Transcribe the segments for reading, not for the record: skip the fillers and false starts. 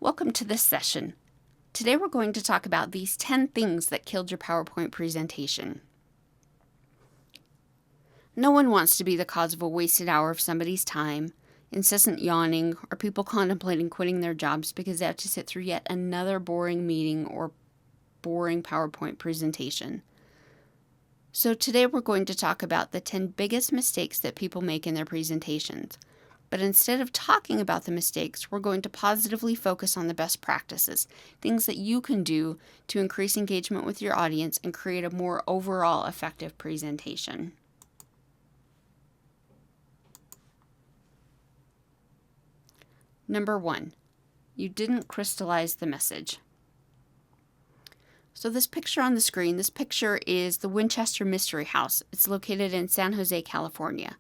Welcome to this session. Today we're going to talk about these 10 things that killed your PowerPoint presentation. No one wants to be the cause of a wasted hour of somebody's time, incessant yawning, or people contemplating quitting their jobs because they have to sit through yet another boring meeting or boring PowerPoint presentation. So today we're going to talk about the 10 biggest mistakes that people make in their presentations. But instead of talking about the mistakes, we're going to positively focus on the best practices, things that you can do to increase engagement with your audience and create a more overall effective presentation. Number 1, you didn't crystallize the message. So this picture on the screen, this picture is the Winchester Mystery House. It's located in San Jose, California.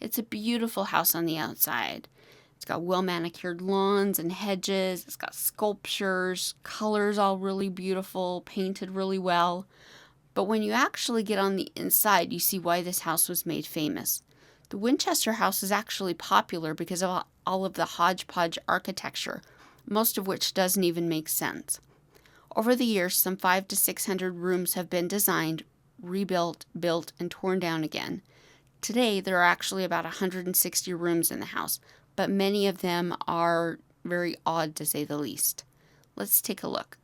It's a beautiful house on the outside. It's got well-manicured lawns and hedges. It's got sculptures, colors all really beautiful, painted really well. But when you actually get on the inside, you see why this house was made famous. The Winchester house is actually popular because of all of the hodgepodge architecture, most of which doesn't even make sense. Over the years, some 500 to 600 rooms have been designed, rebuilt, built, and torn down again. Today, there are actually about 160 rooms in the house, but many of them are very odd to say the least. Let's take a look.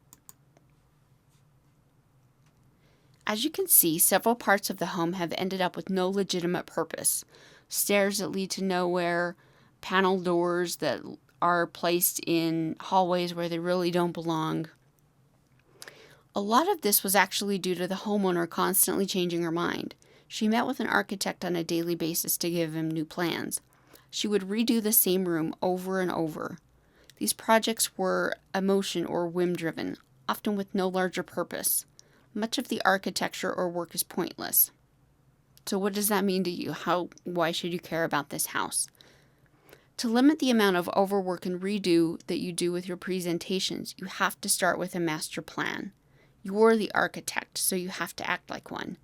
As you can see, several parts of the home have ended up with no legitimate purpose. Stairs that lead to nowhere, panel doors that are placed in hallways where they really don't belong. A lot of this was actually due to the homeowner constantly changing her mind. She met with an architect on a daily basis to give him new plans. She would redo the same room over and over. These projects were emotion or whim-driven, often with no larger purpose. Much of the architecture or work is pointless. So what does that mean to you? Why should you care about this house? To limit the amount of overwork and redo that you do with your presentations, you have to start with a master plan. You're the architect, so you have to act like one.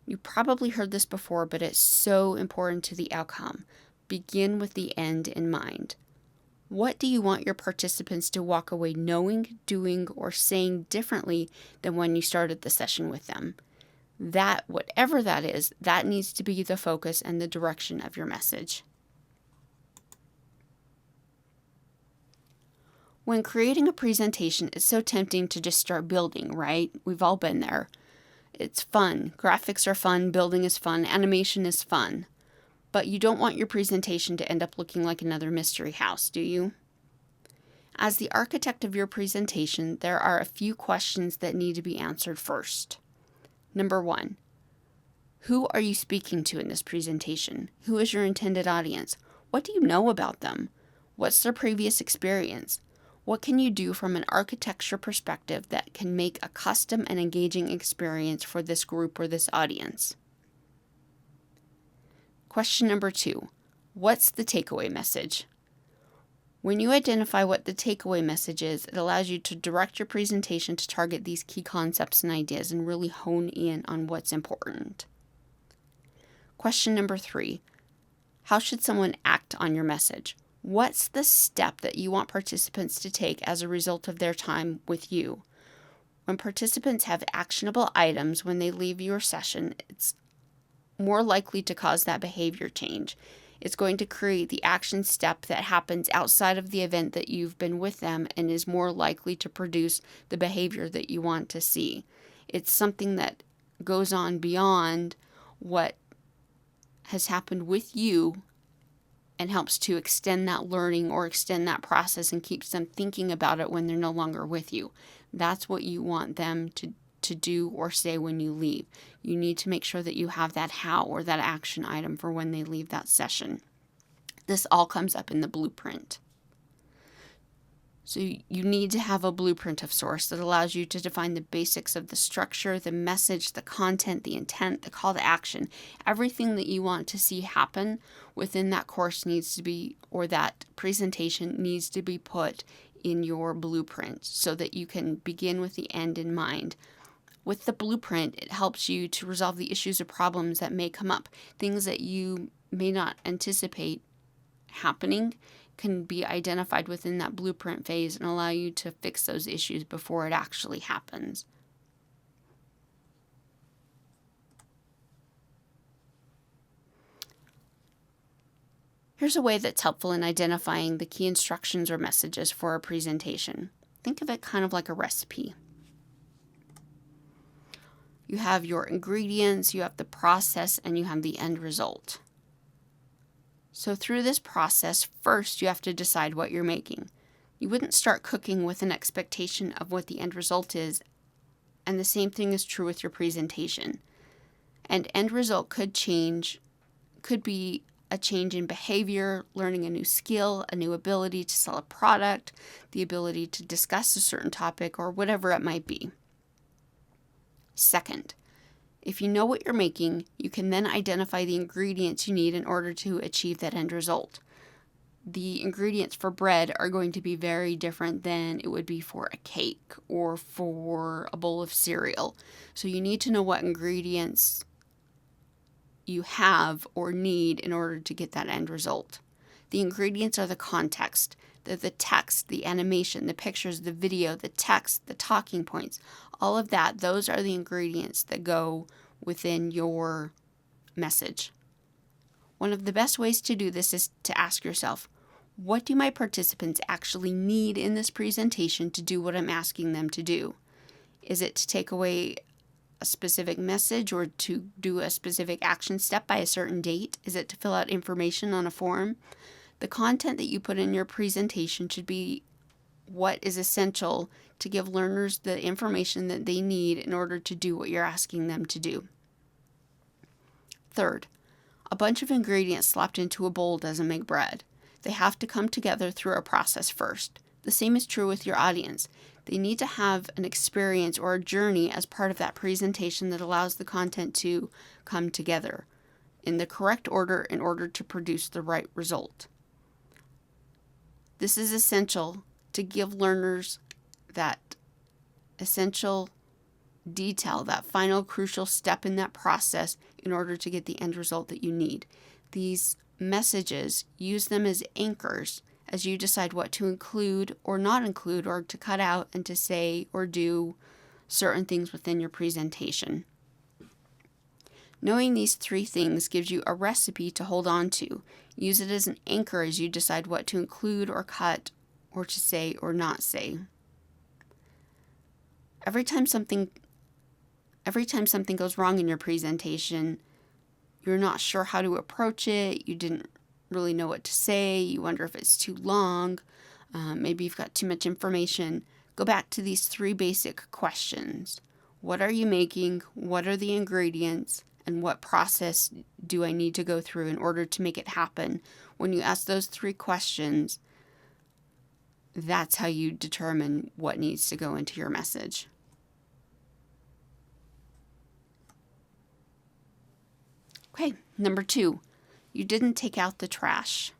You probably heard this before, but it's so important to the outcome. Begin with the end in mind. What do you want your participants to walk away knowing, doing, or saying differently than when you started the session with them? That, whatever that is, that needs to be the focus and the direction of your message. When creating a presentation, it's so tempting to just start building, right? We've all been there. It's fun. Graphics are fun. Building is fun. Animation is fun. But you don't want your presentation to end up looking like another mystery house, do you? As the architect of your presentation, there are a few questions that need to be answered first. Number 1, who are you speaking to in this presentation? Who is your intended audience? What do you know about them? What's their previous experience? What can you do from an architecture perspective that can make a custom and engaging experience for this group or this audience? Question number 2, what's the takeaway message? When you identify what the takeaway message is, it allows you to direct your presentation to target these key concepts and ideas and really hone in on what's important. Question number 3, how should someone act on your message? What's the step that you want participants to take as a result of their time with you? When participants have actionable items when they leave your session, it's more likely to cause that behavior change. It's going to create the action step that happens outside of the event that you've been with them and is more likely to produce the behavior that you want to see. It's something that goes on beyond what has happened with you and helps to extend that learning or extend that process and keeps them thinking about it when they're no longer with you. That's what you want them to do or say when you leave. You need to make sure that you have that how or that action item for when they leave that session. This all comes up in the blueprint. So you need to have a blueprint of sorts that allows you to define the basics of the structure, the message, the content, the intent, the call to action. Everything that you want to see happen within that course needs to be, or that presentation needs to be put in your blueprint so that you can begin with the end in mind. With the blueprint, it helps you to resolve the issues or problems that may come up, things that you may not anticipate happening. can be identified within that blueprint phase and allow you to fix those issues before it actually happens. Here's a way that's helpful in identifying the key instructions or messages for a presentation. Think of it kind of like a recipe. You have your ingredients, you have the process, and you have the end result. So through this process, first you have to decide what you're making. You wouldn't start cooking with an expectation of what the end result is, and the same thing is true with your presentation. And end result could be a change in behavior, learning a new skill, a new ability to sell a product, the ability to discuss a certain topic, or whatever it might be. Second, if you know what you're making, you can then identify the ingredients you need in order to achieve that end result. The ingredients for bread are going to be very different than it would be for a cake or for a bowl of cereal. So you need to know what ingredients you have or need in order to get that end result. The ingredients are the context. They're the text, the animation, the pictures, the video, the text, the talking points, all of that. Those are the ingredients that go within your message. One of the best ways to do this is to ask yourself, what do my participants actually need in this presentation to do what I'm asking them to do? Is it to take away a specific message or to do a specific action step by a certain date? Is it to fill out information on a form? The content that you put in your presentation should be what is essential to give learners the information that they need in order to do what you're asking them to do. Third, a bunch of ingredients slapped into a bowl doesn't make bread. They have to come together through a process first. The same is true with your audience. They need to have an experience or a journey as part of that presentation that allows the content to come together in the correct order in order to produce the right result. This is essential to give learners that essential detail, that final crucial step in that process in order to get the end result that you need. These messages, use them as anchors as you decide what to include or not include, or to cut out and to say or do certain things within your presentation. Knowing these three things gives you a recipe to hold on to. Use it as an anchor as you decide what to include or cut or to say or not say. Every time something goes wrong in your presentation, you're not sure how to approach it, you didn't really know what to say, you wonder if it's too long, maybe you've got too much information, go back to these three basic questions. What are you making? What are the ingredients? And what process do I need to go through in order to make it happen? When you ask those three questions, that's how you determine what needs to go into your message. Okay, number 2, you didn't take out the trash.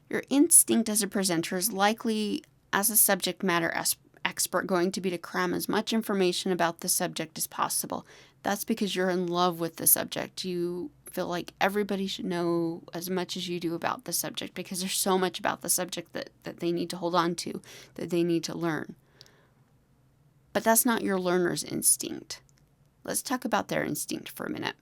Your instinct as a presenter is likely, as a subject matter expert, going to be to cram as much information about the subject as possible. That's because you're in love with the subject. You feel like everybody should know as much as you do about the subject because there's so much about the subject that they need to hold on to, that they need to learn. But that's not your learner's instinct. Let's talk about their instinct for a minute.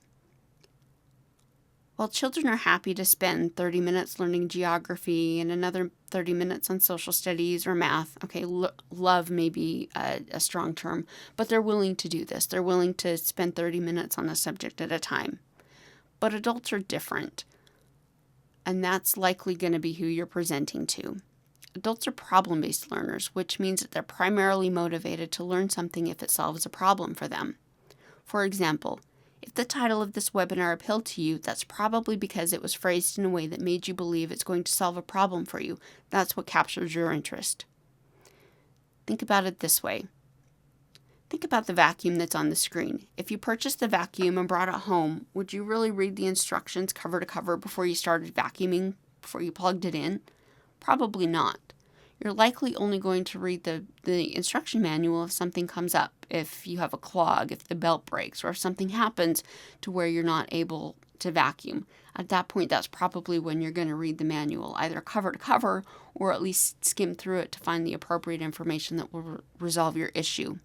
While children are happy to spend 30 minutes learning geography and another 30 minutes on social studies or math, okay, love may be a strong term, but they're willing to do this. They're willing to spend 30 minutes on a subject at a time. But adults are different, and that's likely going to be who you're presenting to. Adults are problem-based learners, which means that they're primarily motivated to learn something if it solves a problem for them. For example, if the title of this webinar appealed to you, that's probably because it was phrased in a way that made you believe it's going to solve a problem for you. That's what captures your interest. Think about it this way. Think about the vacuum that's on the screen. If you purchased the vacuum and brought it home, would you really read the instructions cover to cover before you started vacuuming, before you plugged it in? Probably not. You're likely only going to read the instruction manual if something comes up, if you have a clog, if the belt breaks, or if something happens to where you're not able to vacuum. At that point, that's probably when you're going to read the manual, either cover to cover or at least skim through it to find the appropriate information that will resolve your issue.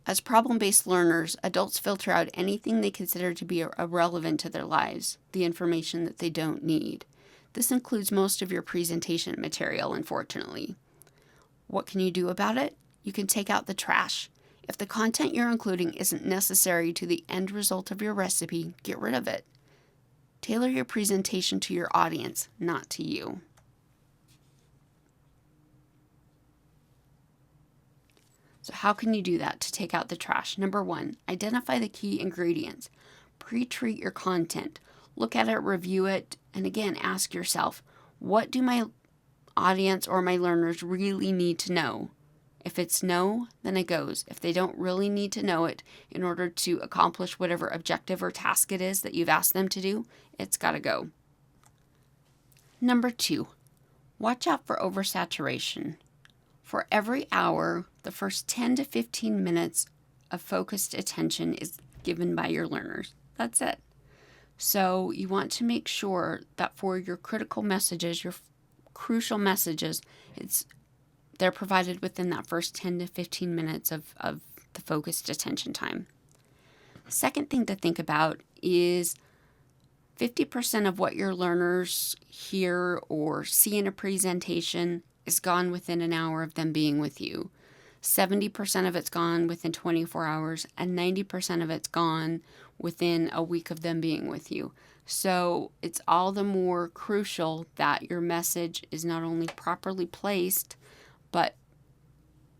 As problem-based learners, adults filter out anything they consider to be irrelevant to their lives, the information that they don't need. This includes most of your presentation material, unfortunately. What can you do about it? You can take out the trash. If the content you're including isn't necessary to the end result of your recipe, get rid of it. Tailor your presentation to your audience, not to you. So how can you do that to take out the trash? Number 1, identify the key ingredients. Pre-treat your content. Look at it, review it, and again, ask yourself, what do my audience or my learners really need to know? If it's no, then it goes. If they don't really need to know it in order to accomplish whatever objective or task it is that you've asked them to do, it's got to go. Number 2, watch out for oversaturation. For every hour, the first 10 to 15 minutes of focused attention is given by your learners. That's it. So you want to make sure that for your critical messages, your crucial messages, they're provided within that first 10 to 15 minutes of the focused attention time. Second thing to think about is 50% of what your learners hear or see in a presentation is gone within an hour of them being with you. 70% of it's gone within 24 hours, and 90% of it's gone within a week of them being with you. So it's all the more crucial that your message is not only properly placed, but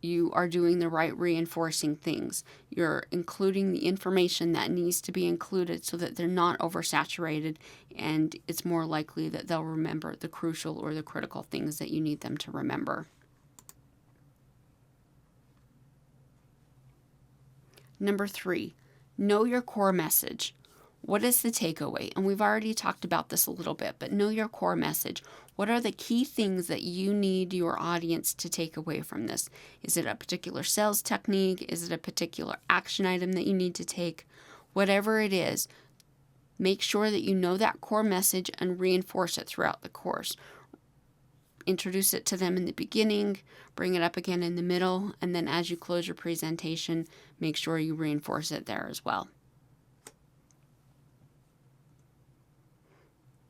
you are doing the right reinforcing things. You're including the information that needs to be included so that they're not oversaturated, and it's more likely that they'll remember the crucial or the critical things that you need them to remember. Number 3, know your core message. What is the takeaway? And we've already talked about this a little bit, but know your core message. What are the key things that you need your audience to take away from this? Is it a particular sales technique? Is it a particular action item that you need to take? Whatever it is, make sure that you know that core message and reinforce it throughout the course. Introduce it to them in the beginning, bring it up again in the middle, and then as you close your presentation, make sure you reinforce it there as well.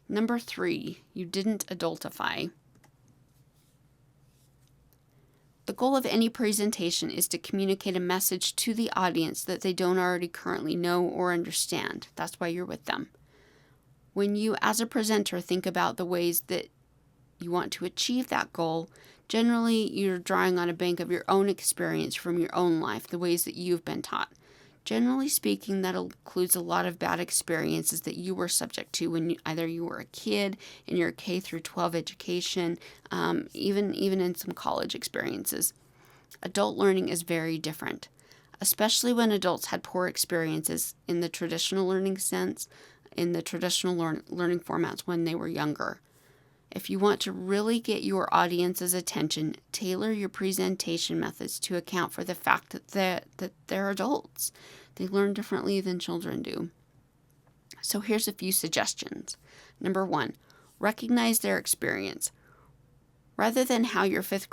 Number 3, you didn't adultify. The goal of any presentation is to communicate a message to the audience that they don't already currently know or understand. That's why you're with them. When you, as a presenter, think about the ways that you want to achieve that goal, generally you're drawing on a bank of your own experience from your own life, the ways that you've been taught. Generally speaking, that includes a lot of bad experiences that you were subject to when either you were a kid in your K through 12 education, even in some college experiences. Adult learning is very different, especially when adults had poor experiences in the traditional learning sense, in the traditional learning formats when they were younger. If you want to really get your audience's attention, tailor your presentation methods to account for the fact that they're adults. They learn differently than children do. So here's a few suggestions. Number 1, recognize their experience. Rather than how your 5th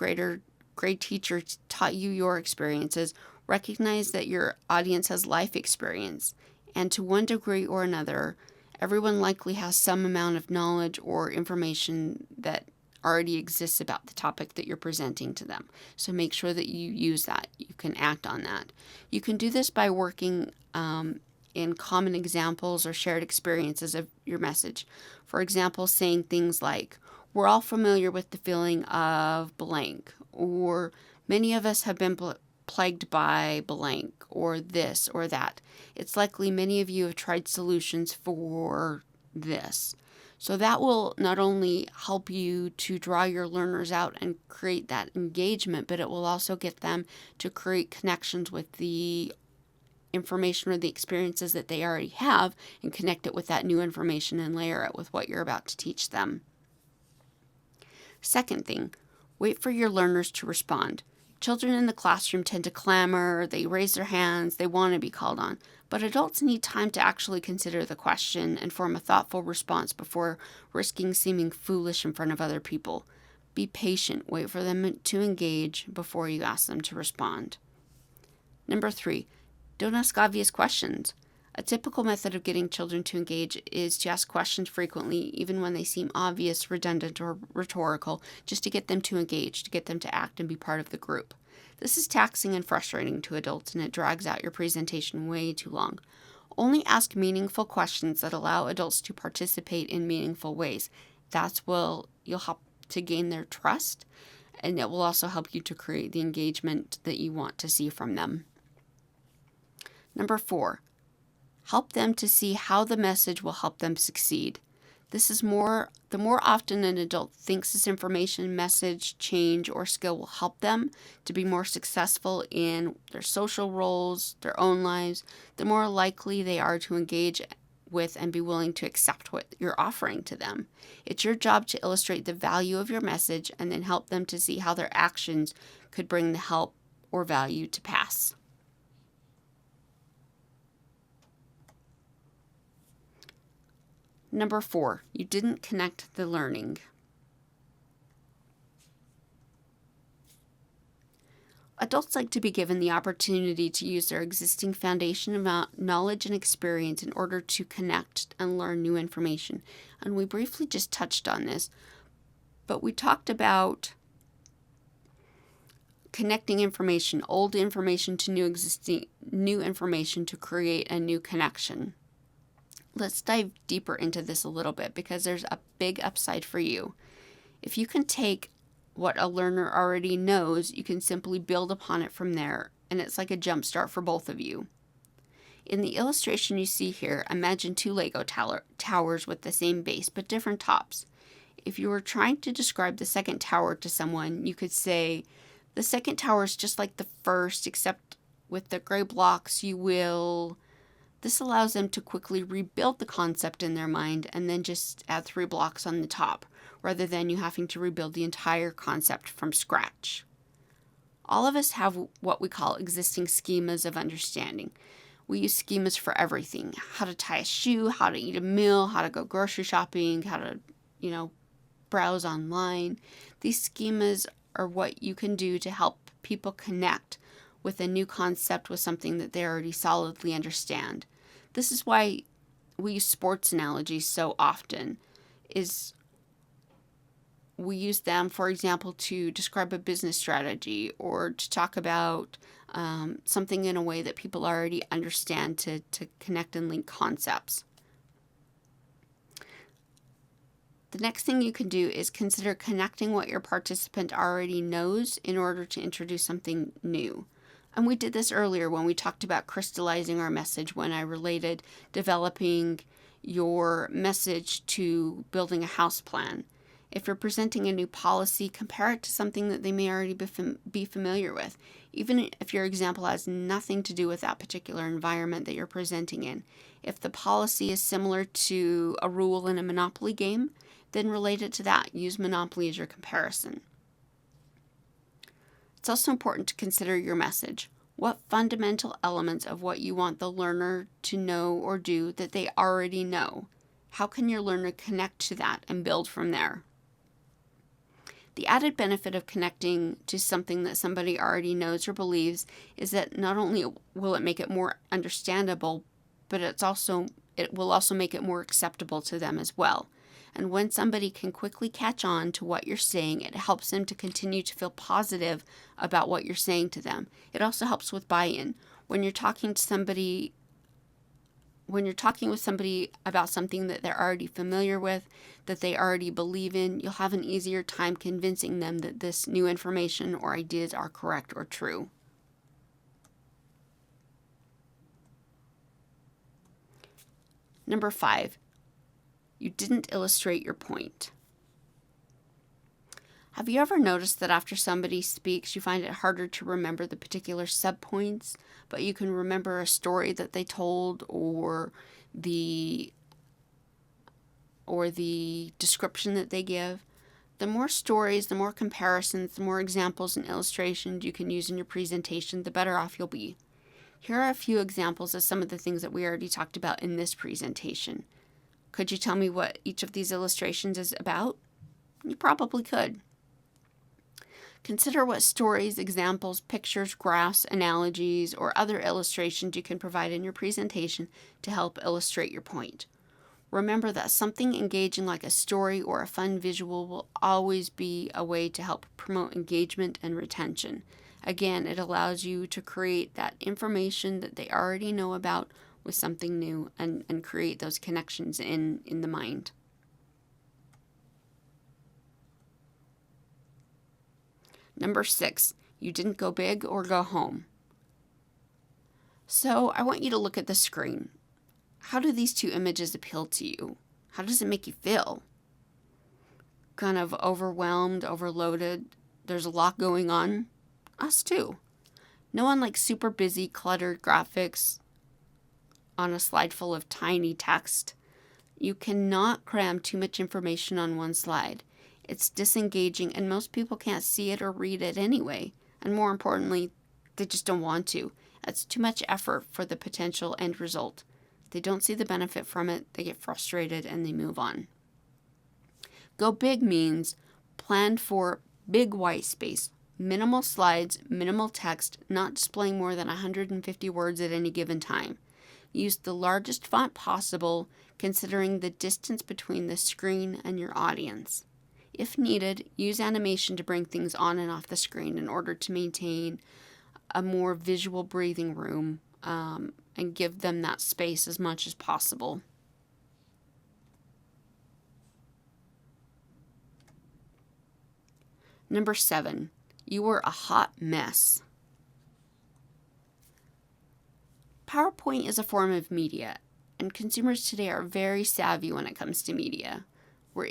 grade teacher taught you your experiences, recognize that your audience has life experience, and to one degree or another, everyone likely has some amount of knowledge or information that already exists about the topic that you're presenting to them. So make sure that you use that. You can act on that. You can do this by working in common examples or shared experiences of your message. For example, saying things like, we're all familiar with the feeling of blank, or many of us have been plagued by blank, or this or that. It's likely many of you have tried solutions for this. So that will not only help you to draw your learners out and create that engagement, but it will also get them to create connections with the information or the experiences that they already have and connect it with that new information and layer it with what you're about to teach them. Second thing, wait for your learners to respond. Children in the classroom tend to clamor, they raise their hands, they want to be called on. But adults need time to actually consider the question and form a thoughtful response before risking seeming foolish in front of other people. Be patient, wait for them to engage before you ask them to respond. Number 3, don't ask obvious questions. A typical method of getting children to engage is to ask questions frequently, even when they seem obvious, redundant, or rhetorical, just to get them to engage, to get them to act and be part of the group. This is taxing and frustrating to adults, and it drags out your presentation way too long. Only ask meaningful questions that allow adults to participate in meaningful ways. You'll help to gain their trust, and it will also help you to create the engagement that you want to see from them. Number 4, help them to see how the message will help them succeed. The more often an adult thinks this information, message, change, or skill will help them to be more successful in their social roles, their own lives, the more likely they are to engage with and be willing to accept what you're offering to them. It's your job to illustrate the value of your message and then help them to see how their actions could bring the help or value to pass. Number 4, you didn't connect the learning. Adults like to be given the opportunity to use their existing foundation of knowledge and experience in order to connect and learn new information. And we briefly just touched on this, but we talked about connecting information, old information to new information to create a new connection. Let's dive deeper into this a little bit because there's a big upside for you. If you can take what a learner already knows, you can simply build upon it from there, and it's like a jump start for both of you. In the illustration you see here, imagine 2 Lego towers with the same base but different tops. If you were trying to describe the second tower to someone, you could say, the second tower is just like the first, except with the gray blocks This allows them to quickly rebuild the concept in their mind and then just add 3 blocks on the top, rather than you having to rebuild the entire concept from scratch. All of us have what we call existing schemas of understanding. We use schemas for everything: how to tie a shoe, how to eat a meal, how to go grocery shopping, how to, browse online. These schemas are what you can do to help people connect with a new concept with something that they already solidly understand. This is why we use sports analogies so often. We use them, for example, to describe a business strategy or to talk about something in a way that people already understand to connect and link concepts. The next thing you can do is consider connecting what your participant already knows in order to introduce something new. And we did this earlier when we talked about crystallizing our message, when I related developing your message to building a house plan. If you're presenting a new policy, compare it to something that they may already be familiar with, even if your example has nothing to do with that particular environment that you're presenting in. If the policy is similar to a rule in a Monopoly game, then relate it to that. Use Monopoly as your comparison. It's also important to consider your message. What fundamental elements of what you want the learner to know or do that they already know? How can your learner connect to that and build from there? The added benefit of connecting to something that somebody already knows or believes is that not only will it make it more understandable, but it will also make it more acceptable to them as well. And when somebody can quickly catch on to what you're saying, it helps them to continue to feel positive about what you're saying to them. It also helps with buy-in. When you're talking with somebody about something that they're already familiar with, that they already believe in, you'll have an easier time convincing them that this new information or ideas are correct or true. Number 5. You didn't illustrate your point. Have you ever noticed that after somebody speaks, you find it harder to remember the particular subpoints, but you can remember a story that they told or the description that they give? The more stories, the more comparisons, the more examples and illustrations you can use in your presentation, the better off you'll be. Here are a few examples of some of the things that we already talked about in this presentation. Could you tell me what each of these illustrations is about? You probably could. Consider what stories, examples, pictures, graphs, analogies, or other illustrations you can provide in your presentation to help illustrate your point. Remember that something engaging like a story or a fun visual will always be a way to help promote engagement and retention. Again, it allows you to create that information that they already know about with something new and create those connections in the mind. Number 6, you didn't go big or go home. So I want you to look at the screen. How do these two images appeal to you? How does it make you feel? Kind of overwhelmed, overloaded? There's a lot going on? Us too. No one likes super busy, cluttered graphics on a slide full of tiny text. You cannot cram too much information on one slide. It's disengaging, and most people can't see it or read it anyway. And more importantly, they just don't want to. It's too much effort for the potential end result. They don't see the benefit from it, they get frustrated, and they move on. Go big means plan for big white space, minimal slides, minimal text, not displaying more than 150 words at any given time. Use the largest font possible, considering the distance between the screen and your audience. If needed, use animation to bring things on and off the screen in order to maintain a more visual breathing room and give them that space as much as possible. Number 7, you were a hot mess. PowerPoint is a form of media, and consumers today are very savvy when it comes to media. We're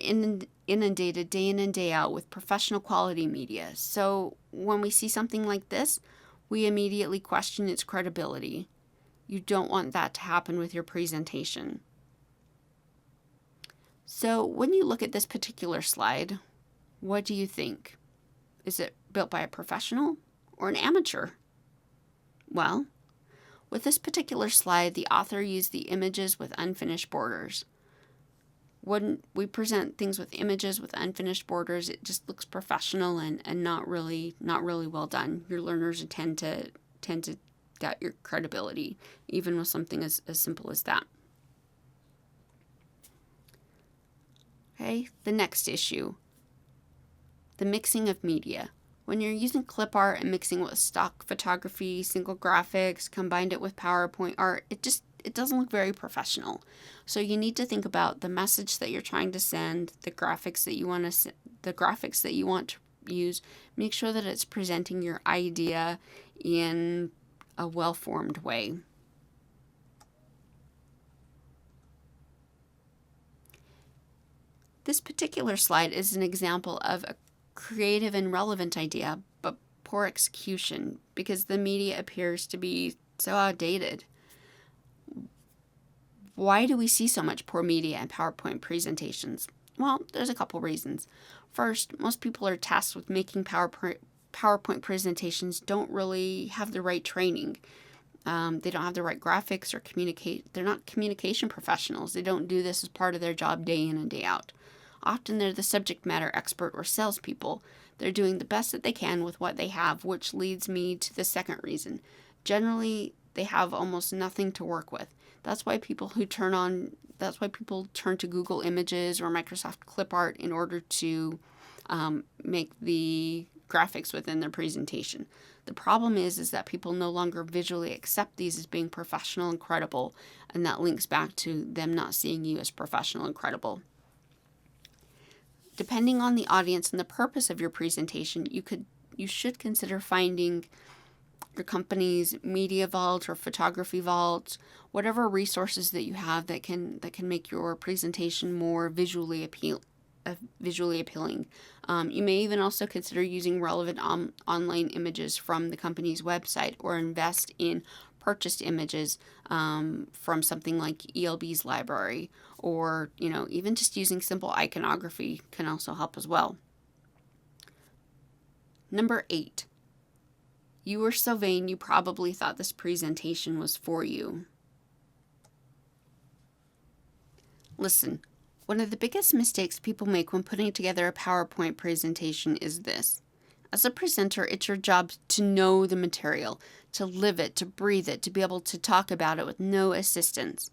inundated day in and day out with professional quality media. So when we see something like this, we immediately question its credibility. You don't want that to happen with your presentation. So when you look at this particular slide, what do you think? Is it built by a professional or an amateur? Well, with this particular slide, the author used the images with unfinished borders. When we present things with images with unfinished borders, it just looks professional and not really well done. Your learners tend to doubt your credibility, even with something as simple as that. Okay, the next issue, the mixing of media. When you're using clip art and mixing with stock photography, single graphics, combined it with PowerPoint art, it doesn't look very professional. So you need to think about the message that you're trying to send, the graphics that you want to use. Make sure that it's presenting your idea in a well-formed way. This particular slide is an example of a creative and relevant idea, but poor execution because the media appears to be so outdated. Why do we see so much poor media in PowerPoint presentations? Well, there's a couple reasons. First, most people are tasked with making PowerPoint presentations don't really have the right training. They don't have the right graphics or they're not communication professionals. They don't do this as part of their job day in and day out. Often they're the subject matter expert or salespeople. They're doing the best that they can with what they have, which leads me to the second reason. Generally, they have almost nothing to work with. That's why people turn to Google Images or Microsoft Clip Art in order to make the graphics within their presentation. The problem is that people no longer visually accept these as being professional and credible, and that links back to them not seeing you as professional and credible. Depending on the audience and the purpose of your presentation, you should consider finding your company's media vault or photography vault, whatever resources that you have that can make your presentation more visually appealing. You may even also consider using relevant online images from the company's website or invest in purchased images from something like ELB's library, or even just using simple iconography can also help as well. Number 8. You were so vain you probably thought this presentation was for you. Listen, one of the biggest mistakes people make when putting together a PowerPoint presentation is this. As a presenter, it's your job to know the material, to live it, to breathe it, to be able to talk about it with no assistance.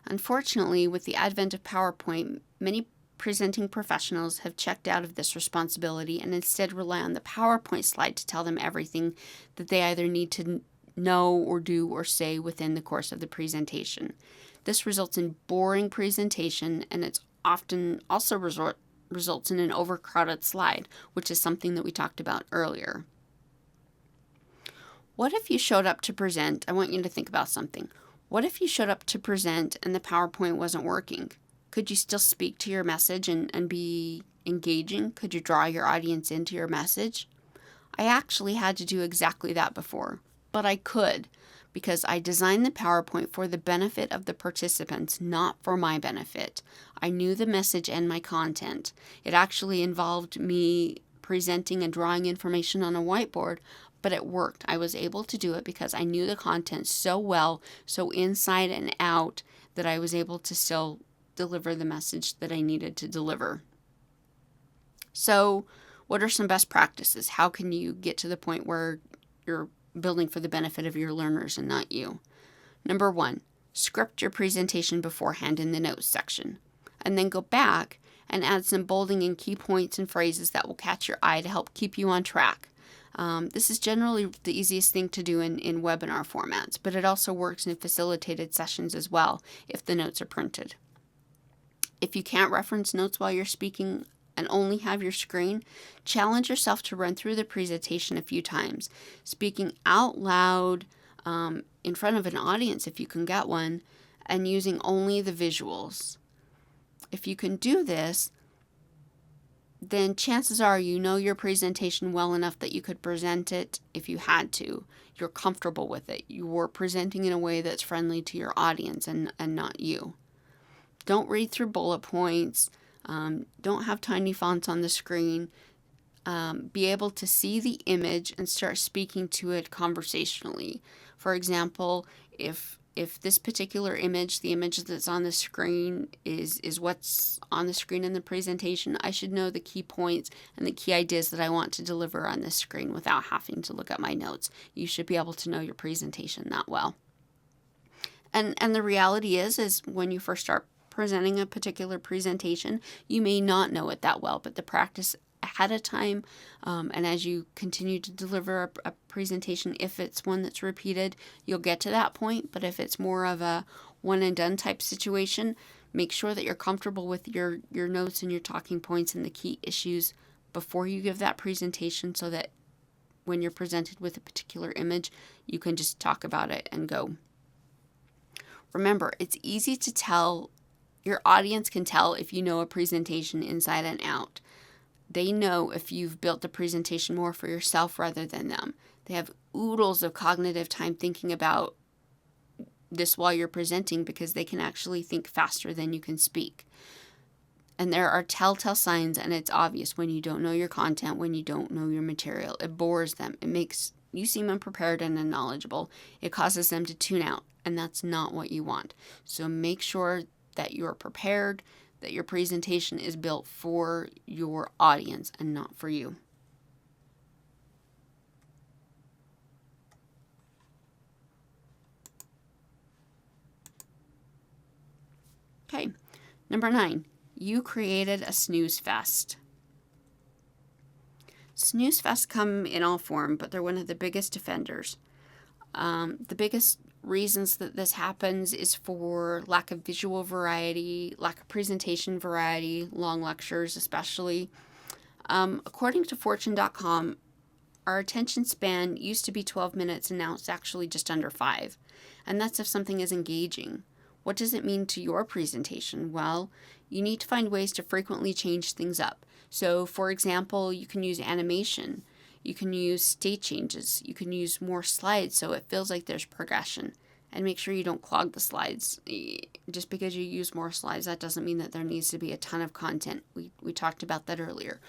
Unfortunately, with the advent of PowerPoint, many presenting professionals have checked out of this responsibility and instead rely on the PowerPoint slide to tell them everything that they either need to know or do or say within the course of the presentation. This results in boring presentation, and it's often also results in an overcrowded slide, which is something that we talked about earlier. What if you showed up to present? I want you to think about something. What if you showed up to present and the PowerPoint wasn't working? Could you still speak to your message and be engaging? Could you draw your audience into your message? I actually had to do exactly that before, but I could because I designed the PowerPoint for the benefit of the participants, not for my benefit. I knew the message and my content. It actually involved me presenting and drawing information on a whiteboard, but it worked. I was able to do it because I knew the content so well, so inside and out, that I was able to still deliver the message that I needed to deliver. So, what are some best practices? How can you get to the point where you're building for the benefit of your learners and not you? Number 1, script your presentation beforehand in the notes section, and then go back and add some bolding and key points and phrases that will catch your eye to help keep you on track. This is generally the easiest thing to do in webinar formats, but it also works in facilitated sessions as well if the notes are printed. If you can't reference notes while you're speaking and only have your screen, challenge yourself to run through the presentation a few times, speaking out loud in front of an audience if you can get one, and using only the visuals. If you can do this, then chances are you know your presentation well enough that you could present it if you had to. You're comfortable with it. You're presenting in a way that's friendly to your audience and not you. Don't read through bullet points. Don't have tiny fonts on the screen. Be able to see the image and start speaking to it conversationally. For example, if this particular image, the image that's on the screen is what's on the screen in the presentation, I should know the key points and the key ideas that I want to deliver on this screen without having to look at my notes. You should be able to know your presentation that well. And the reality is when you first start presenting a particular presentation, you may not know it that well, but the practice ahead of time, and as you continue to deliver a presentation, if it's one that's repeated, you'll get to that point. But if it's more of a one and done type situation, make sure that you're comfortable with your notes and your talking points and the key issues before you give that presentation, so that when you're presented with a particular image, you can just talk about it and go. Remember, it's easy to tell. Your audience can tell if you know a presentation inside and out. They know if you've built the presentation more for yourself rather than them. They have oodles of cognitive time thinking about this while you're presenting because they can actually think faster than you can speak. And there are telltale signs, and it's obvious when you don't know your content, when you don't know your material. It bores them. It makes you seem unprepared and unknowledgeable. It causes them to tune out, and that's not what you want. So make sure that you're prepared, that your presentation is built for your audience and not for you. Okay, number 9, you created a snoozefest. Snoozefests come in all form, but they're one of the biggest offenders. The biggest reasons that this happens is for lack of visual variety, lack of presentation variety, long lectures especially. According to Fortune.com, our attention span used to be 12 minutes and now it's actually just under 5. And that's if something is engaging. What does it mean to your presentation? Well, you need to find ways to frequently change things up. So, for example, you can use animation. You can use state changes. You can use more slides so it feels like there's progression. and make sure you don't clog the slides. Just because you use more slides, that doesn't mean that there needs to be a ton of content. We talked about that earlier.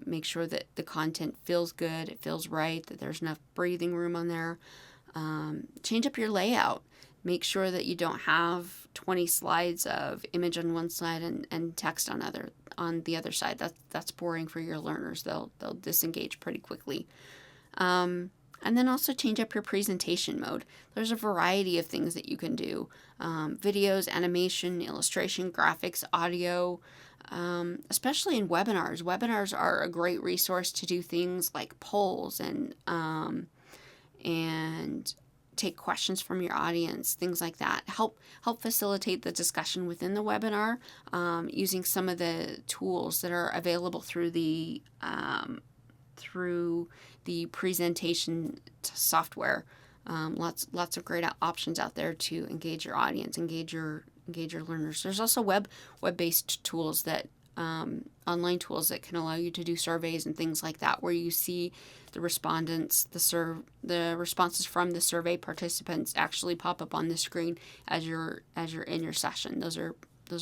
Make sure that the content feels good, it feels right, that there's enough breathing room on there. Change up your layout. Make sure that you don't have 20 slides of image on one side and text on the other side. That's boring for your learners. They'll disengage pretty quickly. And then also change up your presentation mode. There's a variety of things that you can do. Videos, animation, illustration, graphics, audio, especially in webinars. Webinars are a great resource to do things like polls and take questions from your audience, things like that. Help facilitate the discussion within the webinar using some of the tools that are available through the presentation software. Lots of great options out there to engage your audience, engage your learners. There's also web-based tools that online tools that can allow you to do surveys and things like that, where you see the respondents, the responses from the survey participants actually pop up on the screen as you're in your session. Those are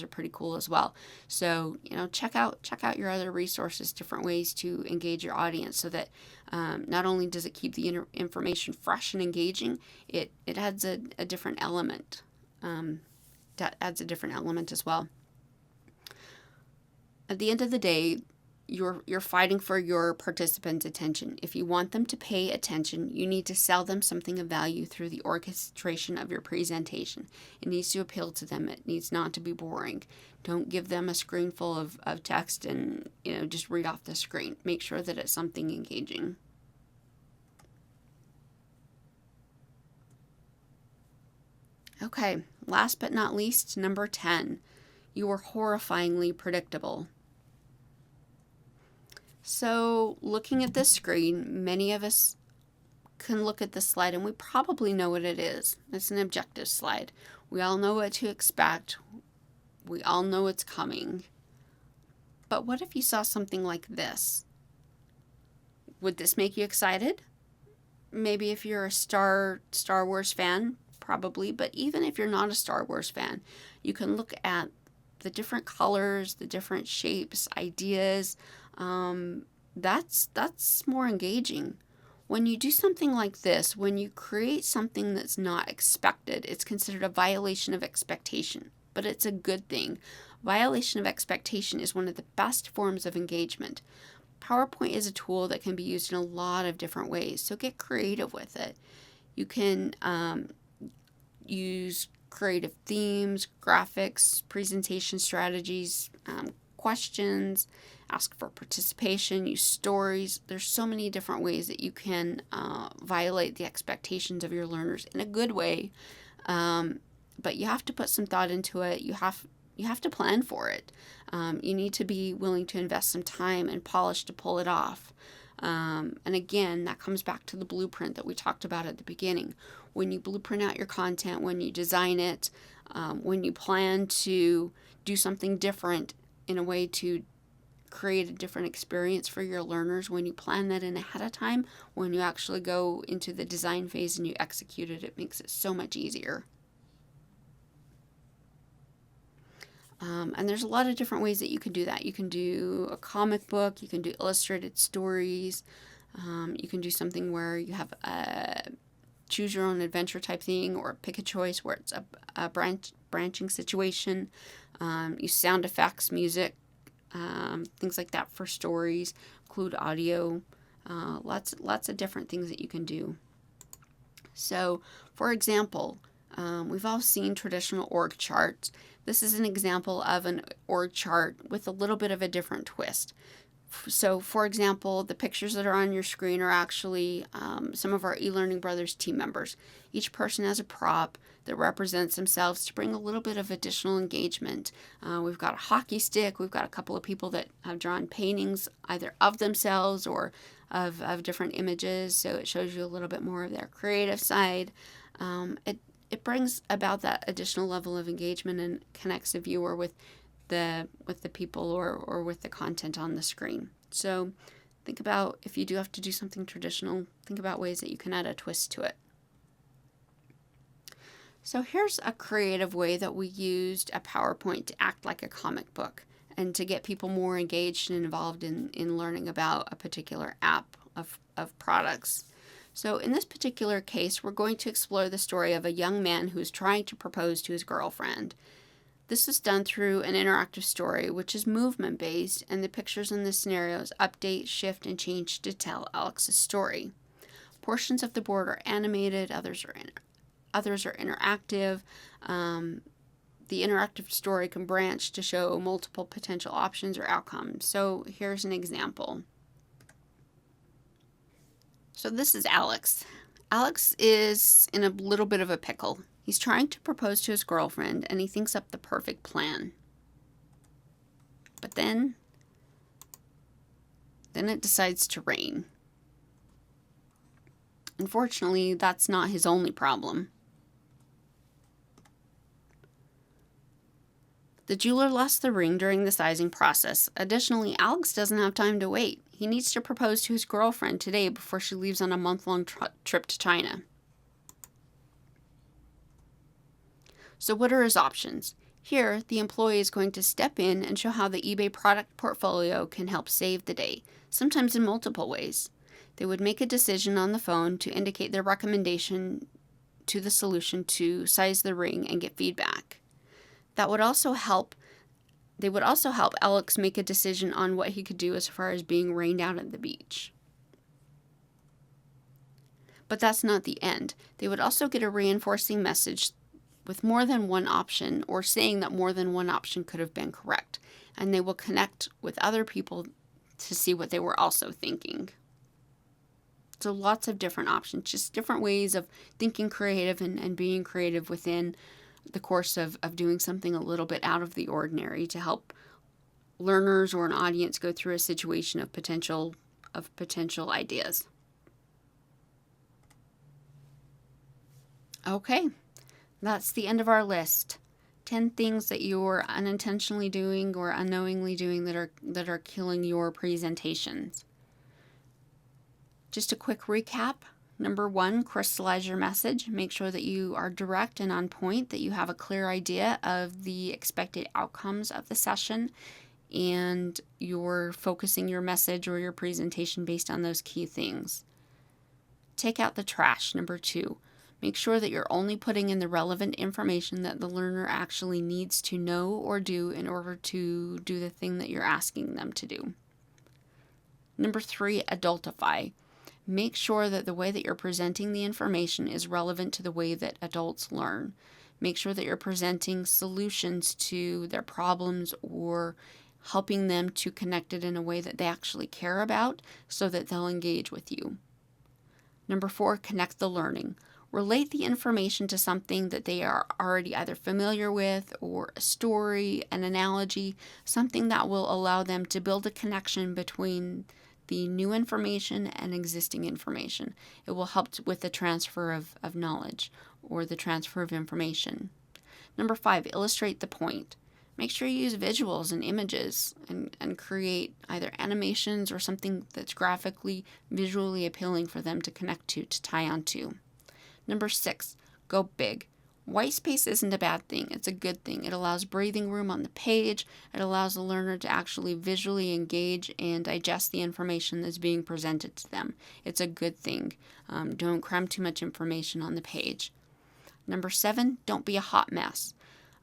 pretty cool as well. So, check out your other resources, different ways to engage your audience, so that not only does it keep the information fresh and engaging, it adds a different element. That adds a different element as well. At the end of the day, you're fighting for your participants' attention. If you want them to pay attention, you need to sell them something of value through the orchestration of your presentation. It needs to appeal to them. It needs not to be boring. Don't give them a screen full of text and just read off the screen. Make sure that it's something engaging. Okay, last but not least, number 10. You are horrifyingly predictable. So, looking at this screen, many of us can look at this slide and we probably know what it is. It's an objective slide. We all know what to expect. We all know it's coming. But what if you saw something like this? Would this make you excited? Maybe if you're a Star Wars fan, probably. But even if you're not a Star Wars fan, you can look at the different colors, the different shapes, ideas. That's more engaging. When you do something like this, when you create something that's not expected, it's considered a violation of expectation, but it's a good thing. Violation of expectation is one of the best forms of engagement. PowerPoint is a tool that can be used in a lot of different ways, so get creative with it. You can use creative themes, graphics, presentation strategies, questions, ask for participation, use stories. There's so many different ways that you can violate the expectations of your learners in a good way, but you have to put some thought into it. You have to plan for it. You need to be willing to invest some time and polish to pull it off. And again, that comes back to the blueprint that we talked about at the beginning. When you blueprint out your content, when you design it, when you plan to do something different in a way to create a different experience for your learners, when you plan that in ahead of time, when you actually go into the design phase and you execute it, it makes it so much easier. And there's a lot of different ways that you can do that. You can do a comic book, you can do illustrated stories, you can do something where you have a choose your own adventure type thing, or pick a choice where it's a branching situation. Use sound effects, music, things like that for stories, include audio, lots of different things that you can do. So, for example, we've all seen traditional org charts. This is an example of an org chart with a little bit of a different twist. So, for example, the pictures that are on your screen are actually some of our eLearning Brothers team members. Each person has a prop that represents themselves to bring a little bit of additional engagement. We've got a hockey stick. We've got a couple of people that have drawn paintings either of themselves or of different images, so it shows you a little bit more of their creative side. It brings about that additional level of engagement and connects the viewer with the people or with the content on the screen. So think about, if you do have to do something traditional, think about ways that you can add a twist to it. So here's a creative way that we used a PowerPoint to act like a comic book and to get people more engaged and involved in learning about a particular app of products. So in this particular case, we're going to explore the story of a young man who's trying to propose to his girlfriend. This is done through an interactive story, which is movement-based, and the pictures in the scenarios update, shift, and change to tell Alex's story. Portions of the board are animated, others are interactive. The interactive story can branch to show multiple potential options or outcomes. So here's an example. So this is Alex. Alex is in a little bit of a pickle. He's trying to propose to his girlfriend, and he thinks up the perfect plan. But then it decides to rain. Unfortunately, that's not his only problem. The jeweler lost the ring during the sizing process. Additionally, Alex doesn't have time to wait. He needs to propose to his girlfriend today before she leaves on a month-long trip to China. So what are his options? Here, the employee is going to step in and show how the eBay product portfolio can help save the day, sometimes in multiple ways. They would make a decision on the phone to indicate their recommendation to the solution to size the ring and get feedback. They would also help Alex make a decision on what he could do as far as being rained out at the beach. But that's not the end. They would also get a reinforcing message with more than one option, or saying that more than one option could have been correct, and they will connect with other people to see what they were also thinking. So lots of different options, just different ways of thinking creative and being creative within the course of doing something a little bit out of the ordinary to help learners or an audience go through a situation of potential ideas. Okay, that's the end of our list. 10 things that you're unintentionally doing or unknowingly doing that are killing your presentations. Just a quick recap. Number 1, crystallize your message. Make sure that you are direct and on point, that you have a clear idea of the expected outcomes of the session, and you're focusing your message or your presentation based on those key things. Take out the trash. Number 2, make sure that you're only putting in the relevant information that the learner actually needs to know or do in order to do the thing that you're asking them to do. Number 3, adultify. Make sure that the way that you're presenting the information is relevant to the way that adults learn. Make sure that you're presenting solutions to their problems or helping them to connect it in a way that they actually care about so that they'll engage with you. Number 4, connect the learning. Relate the information to something that they are already either familiar with, or a story, an analogy, something that will allow them to build a connection between the new information and existing information. It will help with the transfer of knowledge or the transfer of information. Number 5, illustrate the point. Make sure you use visuals and images and create either animations or something that's graphically, visually appealing for them to connect to tie onto. Number 6, go big. White space isn't a bad thing. It's a good thing. It allows breathing room on the page. It allows the learner to actually visually engage and digest the information that's being presented to them. It's a good thing. Don't cram too much information on the page. Number 7, don't be a hot mess.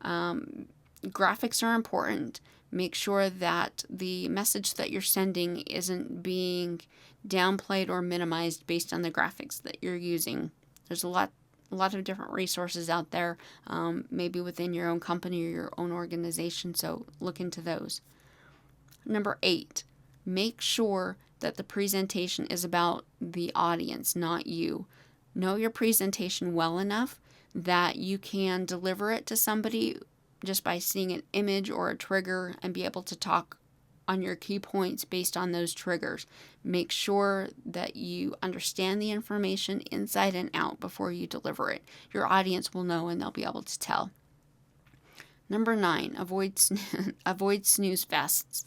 Graphics are important. Make sure that the message that you're sending isn't being downplayed or minimized based on the graphics that you're using. There's a lot of different resources out there, maybe within your own company or your own organization, so look into those. Number 8, make sure that the presentation is about the audience, not you. Know your presentation well enough that you can deliver it to somebody just by seeing an image or a trigger and be able to talk on your key points based on those triggers. Make sure that you understand the information inside and out before you deliver it. Your audience will know and they'll be able to tell. Number 9, avoid snooze fests.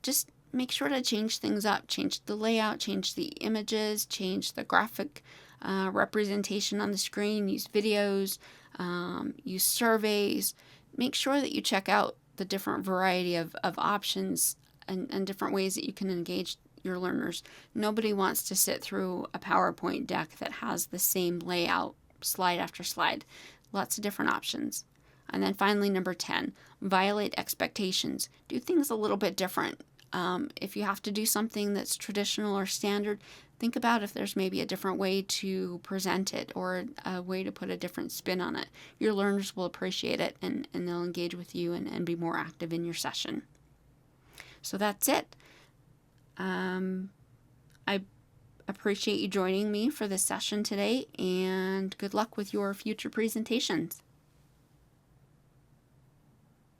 Just make sure to change things up. Change the layout, change the images, change the graphic representation on the screen, use videos, use surveys. Make sure that you check out the different variety of options and different ways that you can engage your learners. Nobody wants to sit through a PowerPoint deck that has the same layout, slide after slide. Lots of different options. And then finally, number 10, violate expectations. Do things a little bit different. If you have to do something that's traditional or standard, think about if there's maybe a different way to present it or a way to put a different spin on it. Your learners will appreciate it and they'll engage with you and be more active in your session. So that's it. I appreciate you joining me for this session today, and good luck with your future presentations.